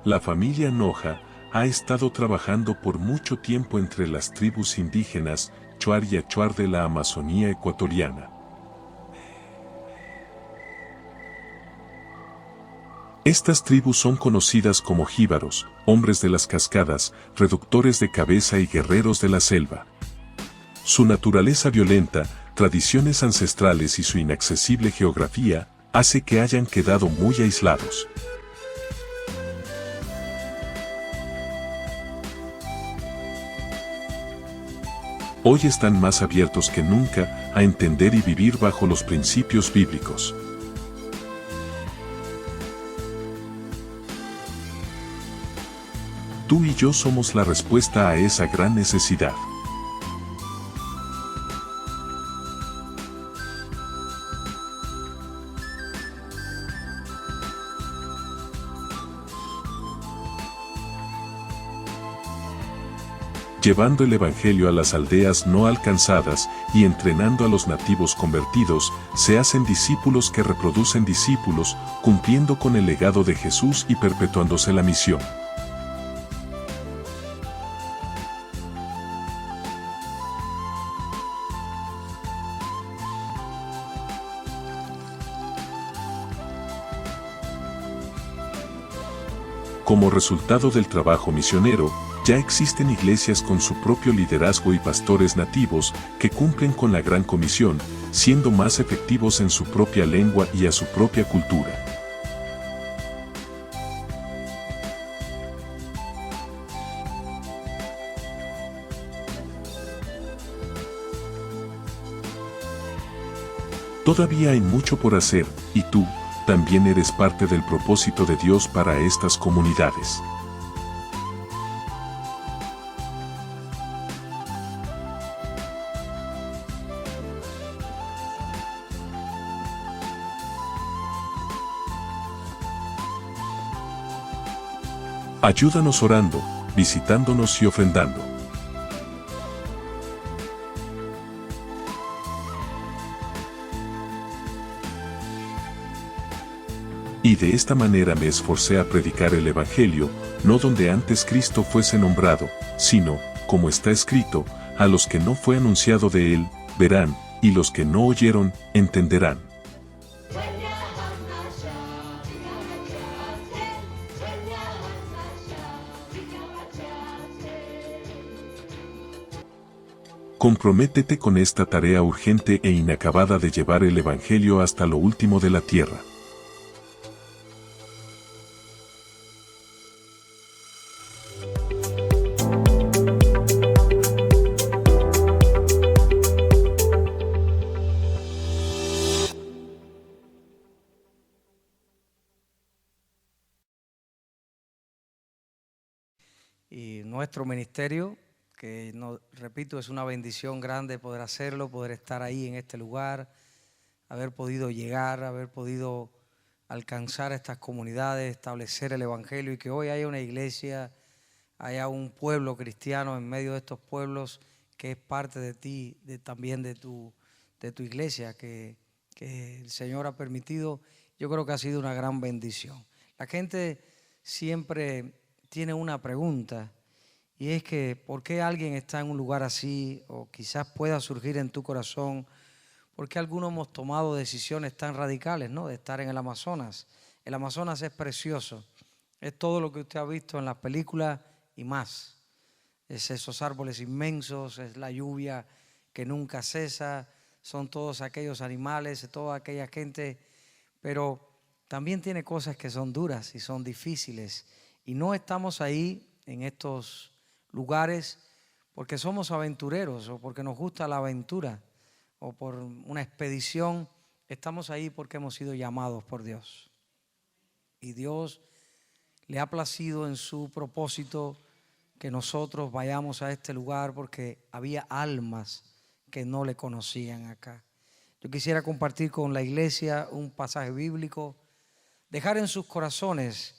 La familia Noja ha estado trabajando por mucho tiempo entre las tribus indígenas Shuar y Achuar de la Amazonía ecuatoriana. Estas tribus son conocidas como jíbaros, hombres de las cascadas, reductores de cabeza y guerreros de la selva. Su naturaleza violenta, tradiciones ancestrales y su inaccesible geografía hace que hayan quedado muy aislados. Hoy están más abiertos que nunca a entender y vivir bajo los principios bíblicos. Tú y yo somos la respuesta a esa gran necesidad. Llevando el Evangelio a las aldeas no alcanzadas y entrenando a los nativos convertidos, se hacen discípulos que reproducen discípulos, cumpliendo con el legado de Jesús y perpetuándose la misión. Como resultado del trabajo misionero, ya existen iglesias con su propio liderazgo y pastores nativos que cumplen con la gran comisión, siendo más efectivos en su propia lengua y a su propia cultura. Todavía hay mucho por hacer, y tú también eres parte del propósito de Dios para estas comunidades. Ayúdanos orando, visitándonos y ofrendando. Y de esta manera me esforcé a predicar el Evangelio, no donde antes Cristo fuese nombrado, sino, como está escrito, a los que no fue anunciado de él, verán, y los que no oyeron, entenderán. Comprométete con esta tarea urgente e inacabada de llevar el Evangelio hasta lo último de la tierra. Y nuestro ministerio, que repito, es una bendición grande poder hacerlo, poder estar ahí en este lugar, haber podido llegar, haber podido alcanzar estas comunidades, establecer el Evangelio y que hoy haya una iglesia, haya un pueblo cristiano en medio de estos pueblos que es parte de ti, también de tu iglesia, que el Señor ha permitido. Yo creo que ha sido una gran bendición. La gente siempre tiene una pregunta, y es que ¿por qué alguien está en un lugar así? O quizás pueda surgir en tu corazón, ¿por qué algunos hemos tomado decisiones tan radicales, ¿no?, de estar en el Amazonas? El Amazonas es precioso, es todo lo que usted ha visto en las películas y más. Es esos árboles inmensos, es la lluvia que nunca cesa, son todos aquellos animales, toda aquella gente, pero también tiene cosas que son duras y son difíciles. Y no estamos ahí en estos lugares porque somos aventureros o porque nos gusta la aventura o por una expedición. Estamos ahí porque hemos sido llamados por Dios. Y Dios le ha placido en su propósito que nosotros vayamos a este lugar porque había almas que no le conocían acá. Yo quisiera compartir con la iglesia un pasaje bíblico, dejar en sus corazones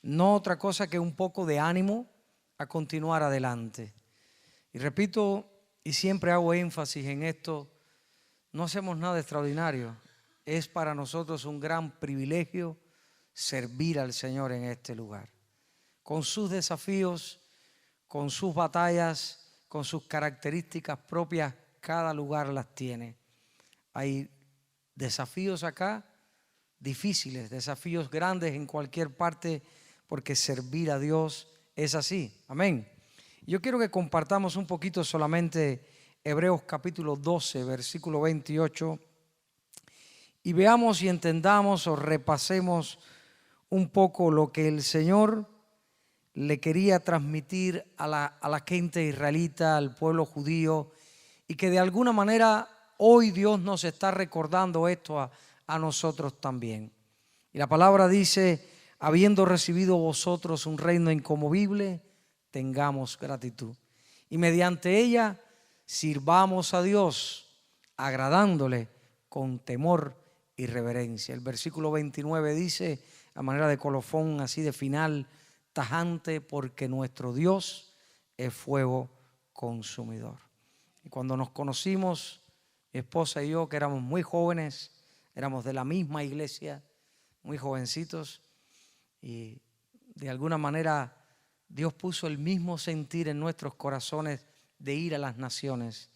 no otra cosa que un poco de ánimo a continuar adelante. Y repito, y siempre hago énfasis en esto, no hacemos nada extraordinario. Es para nosotros un gran privilegio servir al Señor en este lugar. con sus desafíos, con sus batallas, con sus características propias. Cada lugar las tiene. Hay desafíos acá difíciles, desafíos grandes en cualquier parte, porque servir a Dios es así. Amén. Yo quiero que compartamos un poquito solamente Hebreos capítulo 12, versículo 28, y veamos y entendamos o repasemos un poco lo que el Señor le quería transmitir a la gente israelita, al pueblo judío, y que de alguna manera hoy Dios nos está recordando esto a nosotros también. Y la palabra dice: habiendo recibido vosotros un reino inconmovible, tengamos gratitud. Y mediante ella sirvamos a Dios, agradándole con temor y reverencia. El versículo 29 dice, a manera de colofón así de final, tajante: porque nuestro Dios es fuego consumidor. Y cuando nos conocimos, mi esposa y yo, que éramos muy jóvenes, éramos de la misma iglesia, muy jovencitos, y de alguna manera Dios puso el mismo sentir en nuestros corazones de ir a las naciones,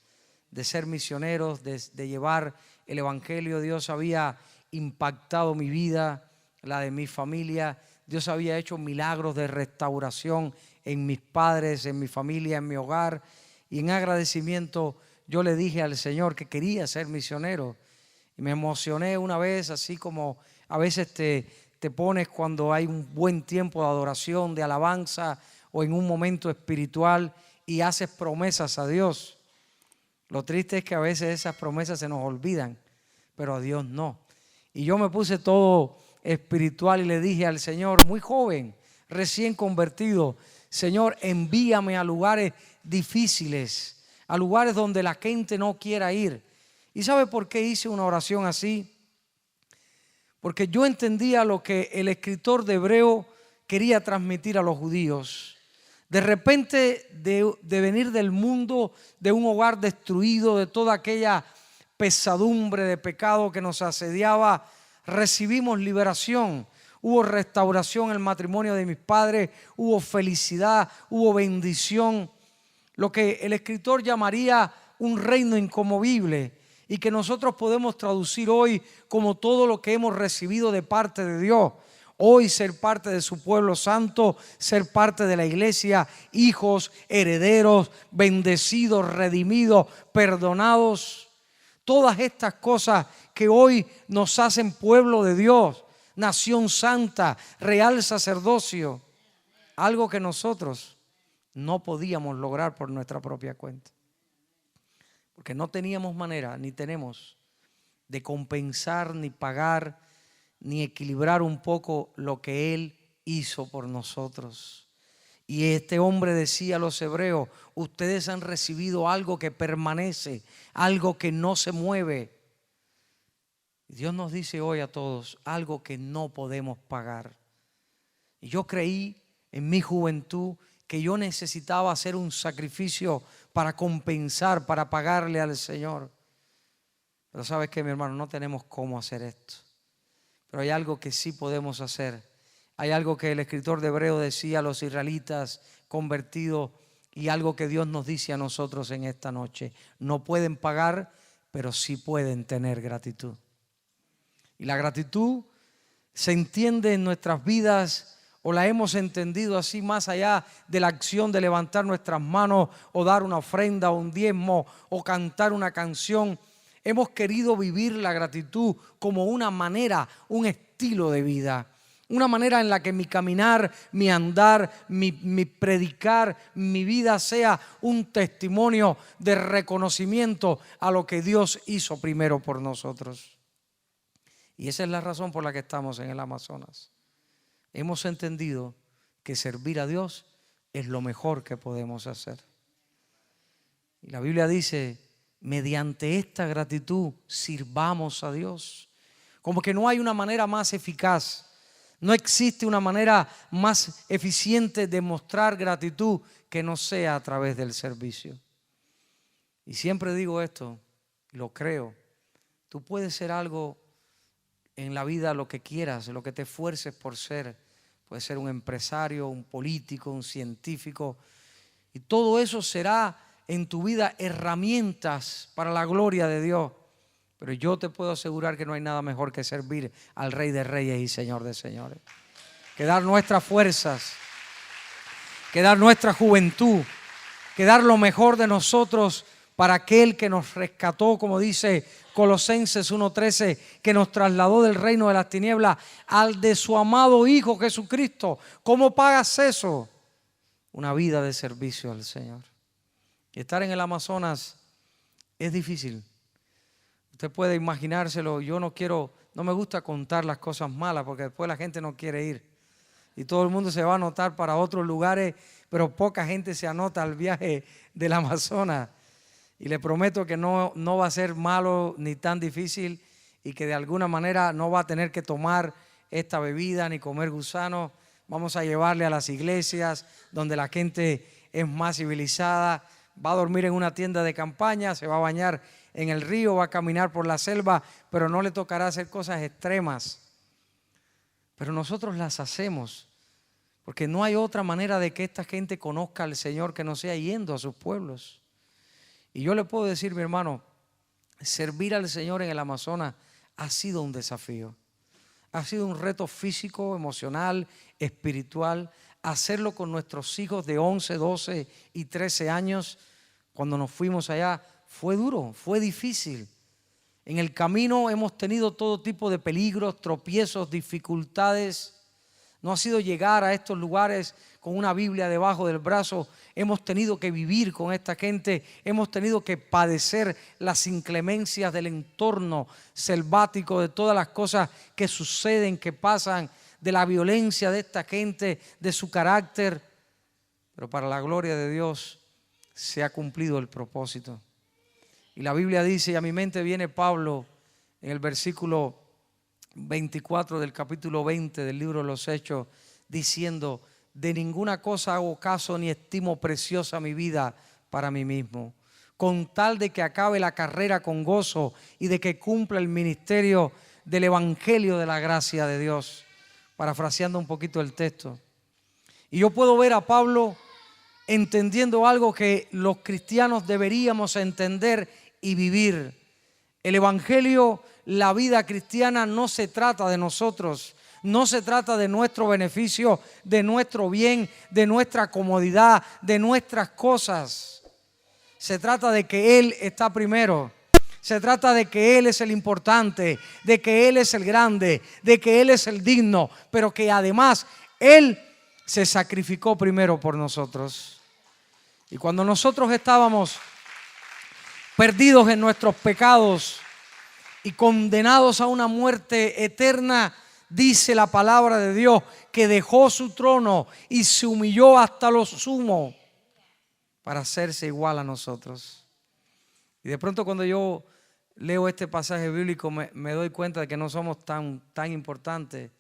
de ser misioneros, de llevar el evangelio. Dios había impactado mi vida, la de mi familia. Dios había hecho milagros de restauración en mis padres, en mi familia, en mi hogar. Y en agradecimiento yo le dije al Señor que quería ser misionero. Y me emocioné una vez, así como a veces te pones cuando hay un buen tiempo de adoración, de alabanza, o en un momento espiritual, y haces promesas a Dios. Lo triste es que a veces esas promesas se nos olvidan, pero a Dios no. Y yo me puse todo espiritual y le dije al Señor, muy joven, recién convertido: Señor, envíame a lugares difíciles, a lugares donde la gente no quiera ir. ¿Y sabe por qué hice una oración así? Porque yo entendía lo que el escritor de Hebreo quería transmitir a los judíos. De repente, de venir del mundo, de un hogar destruido, de toda aquella pesadumbre de pecado que nos asediaba, recibimos liberación. Hubo restauración en el matrimonio de mis padres, hubo felicidad, hubo bendición. Lo que el escritor llamaría un reino inconmovible, y que nosotros podemos traducir hoy como todo lo que hemos recibido de parte de Dios. Hoy ser parte de su pueblo santo, ser parte de la iglesia, hijos, herederos, bendecidos, redimidos, perdonados. Todas estas cosas que hoy nos hacen pueblo de Dios, nación santa, real sacerdocio. Algo que nosotros no podíamos lograr por nuestra propia cuenta. Porque no teníamos manera, ni tenemos, de compensar, ni pagar, ni equilibrar un poco lo que Él hizo por nosotros. Y este hombre decía a los hebreos: ustedes han recibido algo que permanece, algo que no se mueve. Y Dios nos dice hoy a todos algo que no podemos pagar. Y yo creí en mi juventud que yo necesitaba hacer un sacrificio para compensar, para pagarle al Señor. Pero ¿sabes qué, mi hermano? No tenemos cómo hacer esto. Pero hay algo que sí podemos hacer. Hay algo que el escritor de Hebreo decía a los israelitas convertidos, y algo que Dios nos dice a nosotros en esta noche. No pueden pagar, pero sí pueden tener gratitud. Y la gratitud se entiende en nuestras vidas, o la hemos entendido así, más allá de la acción de levantar nuestras manos o dar una ofrenda o un diezmo o cantar una canción. Hemos querido vivir la gratitud como una manera, un estilo de vida. Una manera en la que mi caminar, mi andar, mi predicar, mi vida sea un testimonio de reconocimiento a lo que Dios hizo primero por nosotros. Y esa es la razón por la que estamos en el Amazonas. Hemos entendido que servir a Dios es lo mejor que podemos hacer. Y la Biblia dice: mediante esta gratitud sirvamos a Dios. Como que no hay una manera más eficaz, no existe una manera más eficiente de mostrar gratitud que no sea a través del servicio. Y siempre digo esto, lo creo: tú puedes ser algo en la vida, lo que quieras, lo que te esfuerces por ser, puede ser un empresario, un político, un científico. Y todo eso será en tu vida herramientas para la gloria de Dios. Pero yo te puedo asegurar que no hay nada mejor que servir al Rey de Reyes y Señor de Señores. Que dar nuestras fuerzas, que dar nuestra juventud, que dar lo mejor de nosotros para aquel que nos rescató, como dice Colosenses 1:13, que nos trasladó del reino de las tinieblas al de su amado Hijo Jesucristo. ¿Cómo pagas eso? Una vida de servicio al Señor. Y estar en el Amazonas es difícil. Usted puede imaginárselo. Yo no me gusta contar las cosas malas porque después la gente no quiere ir. Y todo el mundo se va a anotar para otros lugares, pero poca gente se anota al viaje del Amazonas. Y le prometo que no va a ser malo ni tan difícil y que de alguna manera no va a tener que tomar esta bebida ni comer gusanos. Vamos a llevarle a las iglesias donde la gente es más civilizada. Va a dormir en una tienda de campaña, se va a bañar en el río, va a caminar por la selva, pero no le tocará hacer cosas extremas. Pero nosotros las hacemos porque no hay otra manera de que esta gente conozca al Señor que no sea yendo a sus pueblos. Y yo le puedo decir, mi hermano, servir al Señor en el Amazonas ha sido un desafío. Ha sido un reto físico, emocional, espiritual. Hacerlo con nuestros hijos de 11, 12 y 13 años, cuando nos fuimos allá, fue duro, fue difícil. En el camino hemos tenido todo tipo de peligros, tropiezos, dificultades. No ha sido llegar a estos lugares con una Biblia debajo del brazo. Hemos tenido que vivir con esta gente. Hemos tenido que padecer las inclemencias del entorno selvático, de todas las cosas que suceden, que pasan, de la violencia de esta gente, de su carácter. Pero para la gloria de Dios se ha cumplido el propósito. Y la Biblia dice, y a mi mente viene Pablo en el versículo 24 del capítulo 20 del libro de los Hechos, diciendo: de ninguna cosa hago caso ni estimo preciosa mi vida para mí mismo, con tal de que acabe la carrera con gozo y de que cumpla el ministerio del evangelio de la gracia de Dios. Parafraseando un poquito el texto. Y yo puedo ver a Pablo entendiendo algo que los cristianos deberíamos entender y vivir. El evangelio, la vida cristiana no se trata de nosotros, no se trata de nuestro beneficio, de nuestro bien, de nuestra comodidad, de nuestras cosas. Se trata de que Él está primero. Se trata de que Él es el importante, de que Él es el grande, de que Él es el digno, pero que además Él se sacrificó primero por nosotros. Y cuando nosotros estábamos perdidos en nuestros pecados y condenados a una muerte eterna, dice la palabra de Dios que dejó su trono y se humilló hasta lo sumo para hacerse igual a nosotros. Y de pronto cuando yo leo este pasaje bíblico me doy cuenta de que no somos tan importantes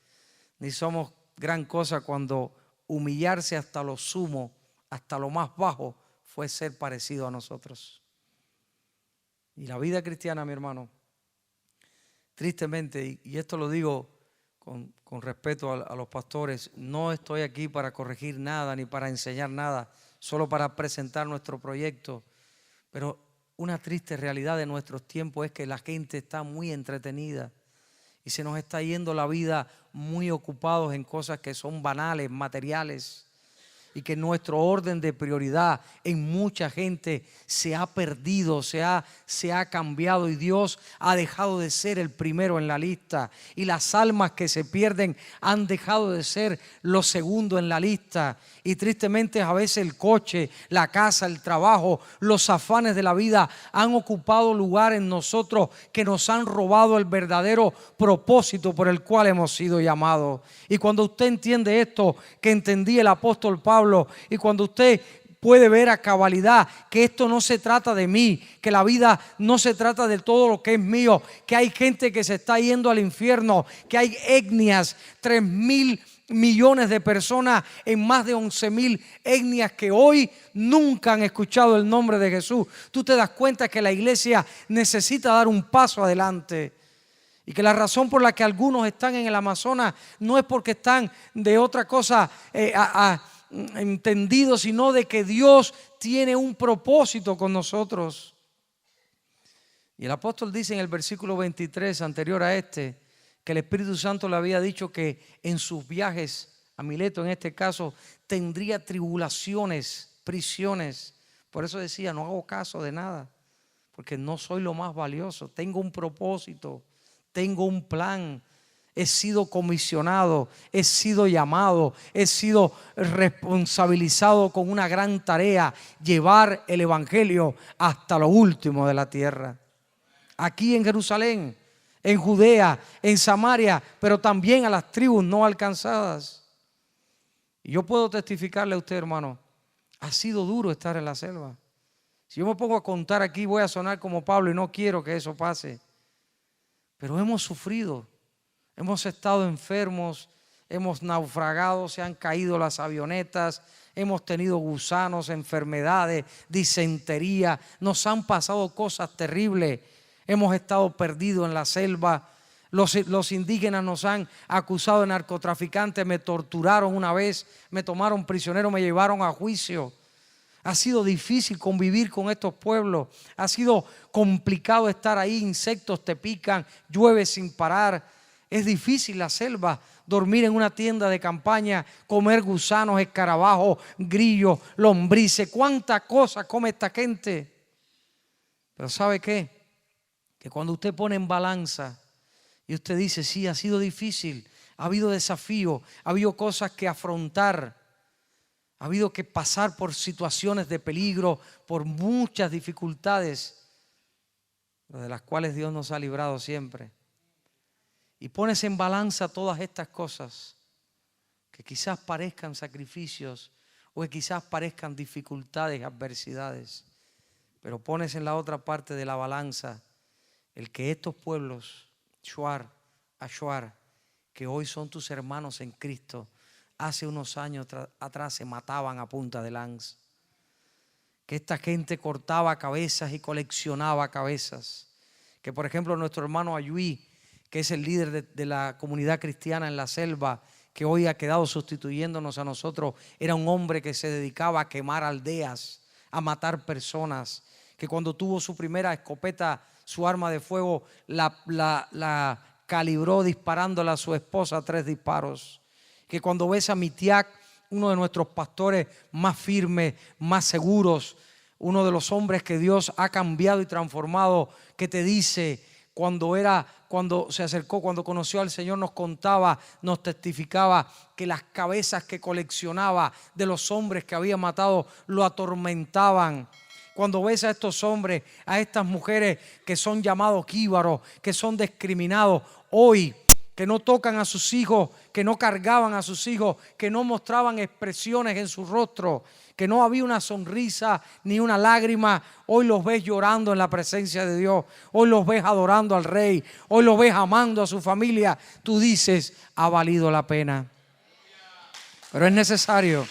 ni somos gran cosa cuando humillarse hasta lo sumo, hasta lo más bajo, fue ser parecido a nosotros. Y la vida cristiana, mi hermano, tristemente, y esto lo digo con respeto a los pastores, no estoy aquí para corregir nada ni para enseñar nada, solo para presentar nuestro proyecto, pero una triste realidad de nuestros tiempos es que la gente está muy entretenida y se nos está yendo la vida muy ocupados en cosas que son banales, materiales, y que nuestro orden de prioridad en mucha gente se ha perdido, se ha cambiado, y Dios ha dejado de ser el primero en la lista, y las almas que se pierden han dejado de ser los segundos en la lista. Y tristemente a veces el coche, la casa, el trabajo, los afanes de la vida han ocupado lugar en nosotros que nos han robado el verdadero propósito por el cual hemos sido llamados. Y cuando usted entiende esto que entendía el apóstol Pablo, y cuando usted puede ver a cabalidad que esto no se trata de mí, que la vida no se trata de todo lo que es mío, que hay gente que se está yendo al infierno, que hay etnias, 3.000 millones de personas en más de 11.000 etnias que hoy nunca han escuchado el nombre de Jesús. Tú te das cuenta que la iglesia necesita dar un paso adelante. Y que la razón por la que algunos están en el Amazonas no es porque están de otra cosa entendidos, sino de que Dios tiene un propósito con nosotros. Y el apóstol dice en el versículo 23, anterior a este, que el Espíritu Santo le había dicho que en sus viajes a Mileto, en este caso, tendría tribulaciones, prisiones. Por eso decía, no hago caso de nada, porque no soy lo más valioso. Tengo un propósito, tengo un plan. He sido comisionado, he sido llamado, he sido responsabilizado con una gran tarea, llevar el evangelio hasta lo último de la tierra. Aquí en Jerusalén, en Judea, en Samaria, pero también a las tribus no alcanzadas. Y yo puedo testificarle a usted, hermano, ha sido duro estar en la selva. Si yo me pongo a contar aquí, voy a sonar como Pablo y no quiero que eso pase. Pero hemos sufrido, hemos estado enfermos, hemos naufragado, se han caído las avionetas, hemos tenido gusanos, enfermedades, disentería, nos han pasado cosas terribles. Hemos estado perdidos en la selva. Los indígenas nos han acusado de narcotraficantes, me torturaron una vez, me tomaron prisionero, me llevaron a juicio. Ha sido difícil convivir con estos pueblos, ha sido complicado estar ahí, insectos te pican, llueve sin parar. Es difícil la selva, dormir en una tienda de campaña, comer gusanos, escarabajos, grillos, lombrices. ¿Cuánta cosa come esta gente? Pero ¿sabe qué? Que cuando usted pone en balanza y usted dice, sí, ha sido difícil, ha habido desafíos, ha habido cosas que afrontar, ha habido que pasar por situaciones de peligro, por muchas dificultades, de las cuales Dios nos ha librado siempre. Y pones en balanza todas estas cosas, que quizás parezcan sacrificios o que quizás parezcan dificultades, adversidades, pero pones en la otra parte de la balanza el que estos pueblos, Shuar, Ashuar, que hoy son tus hermanos en Cristo, hace unos años atrás se mataban a punta de lanza. Que esta gente cortaba cabezas y coleccionaba cabezas. Que por ejemplo nuestro hermano Ayuí, que es el líder de la comunidad cristiana en la selva, que hoy ha quedado sustituyéndonos a nosotros, era un hombre que se dedicaba a quemar aldeas, a matar personas. Que cuando tuvo su primera escopeta, su arma de fuego, la calibró disparándola a su esposa 3 disparos. Que cuando ves a Mitiac, uno de nuestros pastores más firmes, más seguros, uno de los hombres que Dios ha cambiado y transformado, que te dice, cuando se acercó, cuando conoció al Señor, nos contaba, nos testificaba que las cabezas que coleccionaba de los hombres que había matado lo atormentaban. Cuando ves a estos hombres, a estas mujeres que son llamados jíbaros, que son discriminados hoy, que no tocan a sus hijos, que no cargaban a sus hijos, que no mostraban expresiones en su rostro, que no había una sonrisa ni una lágrima, hoy los ves llorando en la presencia de Dios, hoy los ves adorando al Rey, hoy los ves amando a su familia. Tú dices, ha valido la pena. Pero es necesario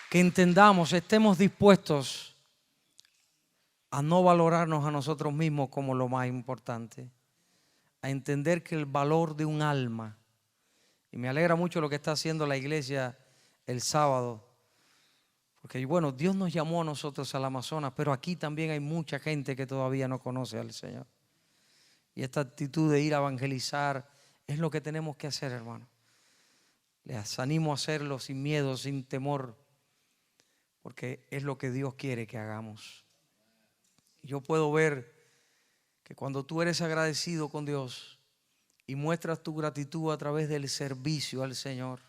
que entendamos, estemos dispuestos a no valorarnos a nosotros mismos como lo más importante, a entender que el valor de un alma, y me alegra mucho lo que está haciendo la iglesia el sábado, porque bueno, Dios nos llamó a nosotros al Amazonas, pero aquí también hay mucha gente que todavía no conoce al Señor. Y esta actitud de ir a evangelizar es lo que tenemos que hacer, hermano. Les animo a hacerlo sin miedo, sin temor, porque es lo que Dios quiere que hagamos. Yo puedo ver que cuando tú eres agradecido con Dios y muestras tu gratitud a través del servicio al Señor,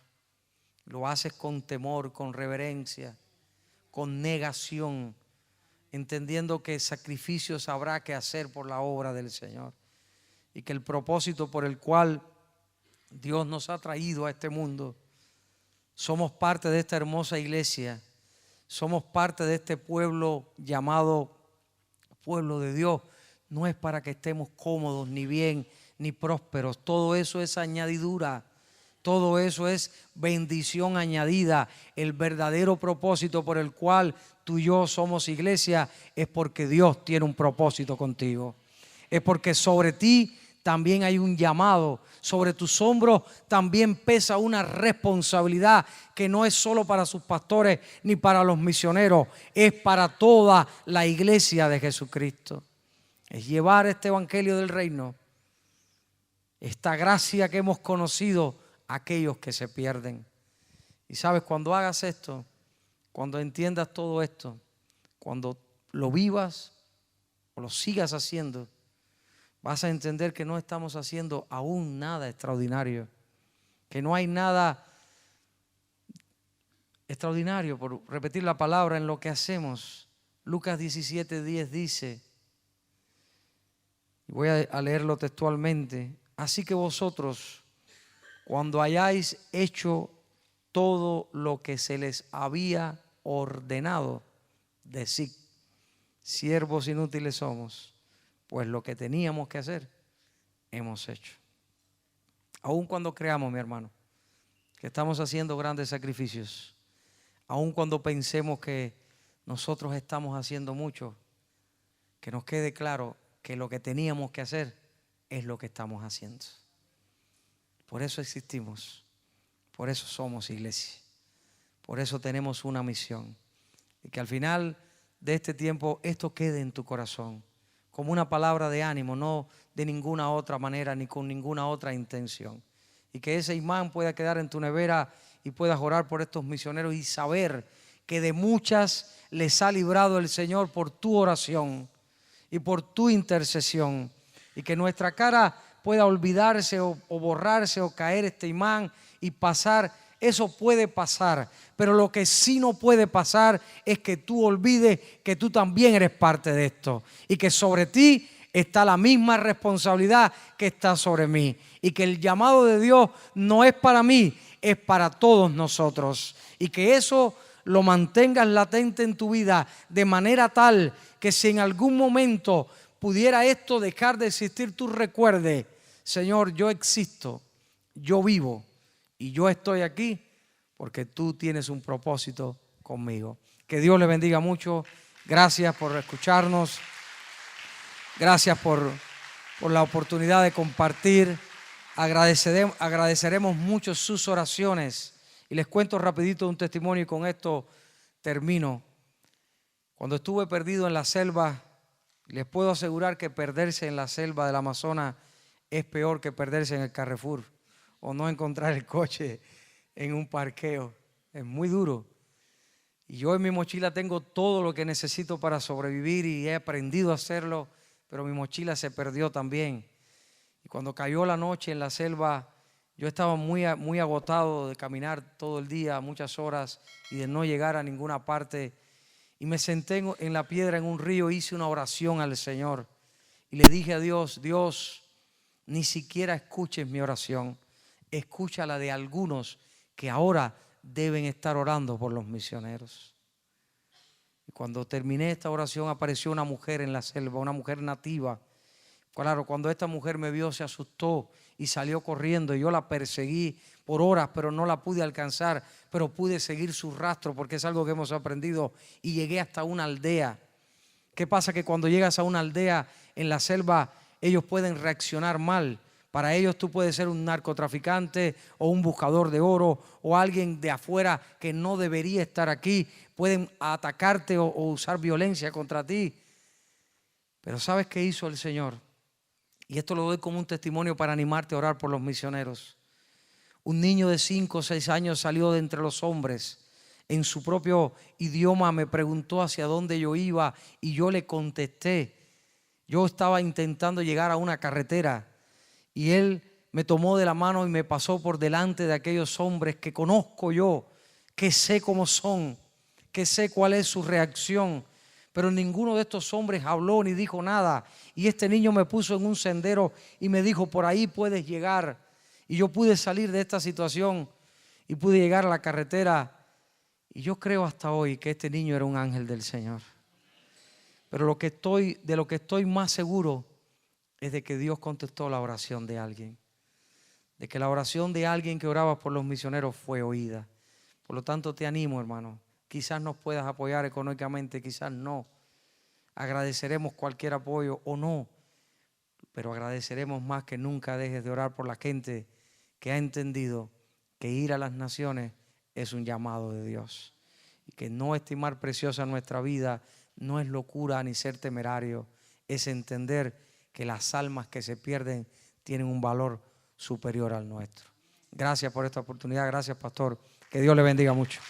lo haces con temor, con reverencia, con negación, entendiendo que sacrificios habrá que hacer por la obra del Señor y que el propósito por el cual Dios nos ha traído a este mundo, somos parte de esta hermosa iglesia, somos parte de este pueblo llamado pueblo de Dios, no es para que estemos cómodos, ni bien, ni prósperos. Todo eso es añadidura. Todo eso es bendición añadida. El verdadero propósito por el cual tú y yo somos iglesia es porque Dios tiene un propósito contigo. Es porque sobre ti también hay un llamado. Sobre tus hombros también pesa una responsabilidad que no es solo para sus pastores ni para los misioneros. Es para toda la iglesia de Jesucristo. Es llevar este evangelio del reino, esta gracia que hemos conocido a aquellos que se pierden. Y sabes, cuando hagas esto, cuando entiendas todo esto, cuando lo vivas o lo sigas haciendo, vas a entender que no estamos haciendo aún nada extraordinario, que no hay nada extraordinario, por repetir la palabra, en lo que hacemos. Lucas 17:10 dice, y voy a leerlo textualmente: así que vosotros, cuando hayáis hecho todo lo que se les había ordenado, decid, siervos inútiles somos, pues lo que teníamos que hacer, hemos hecho. Aun cuando creamos, mi hermano, que estamos haciendo grandes sacrificios, aun cuando pensemos que nosotros estamos haciendo mucho, que nos quede claro que lo que teníamos que hacer es lo que estamos haciendo. Por eso existimos, por eso somos iglesia, por eso tenemos una misión. Y que al final de este tiempo esto quede en tu corazón como una palabra de ánimo, no de ninguna otra manera ni con ninguna otra intención. Y que ese imán pueda quedar en tu nevera y puedas orar por estos misioneros y saber que de muchas les ha librado el Señor por tu oración y por tu intercesión. Y que nuestra cara pueda olvidarse o borrarse o caer este imán y pasar. Eso puede pasar, pero lo que sí no puede pasar es que tú olvides que tú también eres parte de esto y que sobre ti está la misma responsabilidad que está sobre mí, y que el llamado de Dios no es para mí, es para todos nosotros, y que eso lo mantengas latente en tu vida de manera tal que si en algún momento pudiera esto dejar de existir, tú recuerdes: Señor, yo existo, yo vivo y yo estoy aquí porque tú tienes un propósito conmigo. Que Dios le bendiga mucho. Gracias por escucharnos. Gracias por la oportunidad de compartir. Agradeceremos mucho sus oraciones. Y les cuento rapidito un testimonio y con esto termino. Cuando estuve perdido en la selva, les puedo asegurar que perderse en la selva del Amazonas es peor que perderse en el Carrefour o no encontrar el coche en un parqueo. Es muy duro. Y yo en mi mochila tengo todo lo que necesito para sobrevivir y he aprendido a hacerlo, pero mi mochila se perdió también. Y cuando cayó la noche en la selva, yo estaba muy agotado de caminar todo el día, muchas horas, y de no llegar a ninguna parte. Y me senté en la piedra en un río, hice una oración al Señor y le dije a Dios: Dios, ni siquiera escuches mi oración, escucha la de algunos que ahora deben estar orando por los misioneros. Y cuando terminé esta oración apareció una mujer en la selva, una mujer nativa. Claro, cuando esta mujer me vio se asustó y salió corriendo. Y yo la perseguí por horas, pero no la pude alcanzar, pero pude seguir su rastro porque es algo que hemos aprendido. Y llegué hasta una aldea. ¿Qué pasa? Que cuando llegas a una aldea en la selva, ellos pueden reaccionar mal. Para ellos tú puedes ser un narcotraficante o un buscador de oro o alguien de afuera que no debería estar aquí. Pueden atacarte o usar violencia contra ti. Pero ¿sabes qué hizo el Señor? Y esto lo doy como un testimonio para animarte a orar por los misioneros. Un niño de 5 o 6 años salió de entre los hombres. En su propio idioma me preguntó hacia dónde yo iba y yo le contesté. Yo estaba intentando llegar a una carretera y él me tomó de la mano y me pasó por delante de aquellos hombres que conozco yo, que sé cómo son, que sé cuál es su reacción. Pero ninguno de estos hombres habló ni dijo nada. Y este niño me puso en un sendero y me dijo: por ahí puedes llegar. Y yo pude salir de esta situación y pude llegar a la carretera. Y yo creo hasta hoy que este niño era un ángel del Señor. Pero de lo que estoy más seguro es de que Dios contestó la oración de alguien. de que la oración de alguien que oraba por los misioneros fue oída. Por lo tanto, te animo, hermano. Quizás nos puedas apoyar económicamente, quizás no. Agradeceremos cualquier apoyo o no, pero agradeceremos más que nunca dejes de orar por la gente que ha entendido que ir a las naciones es un llamado de Dios. Y que no estimar preciosa nuestra vida no es locura ni ser temerario, es entender que las almas que se pierden tienen un valor superior al nuestro. Gracias por esta oportunidad, gracias pastor, que Dios le bendiga mucho.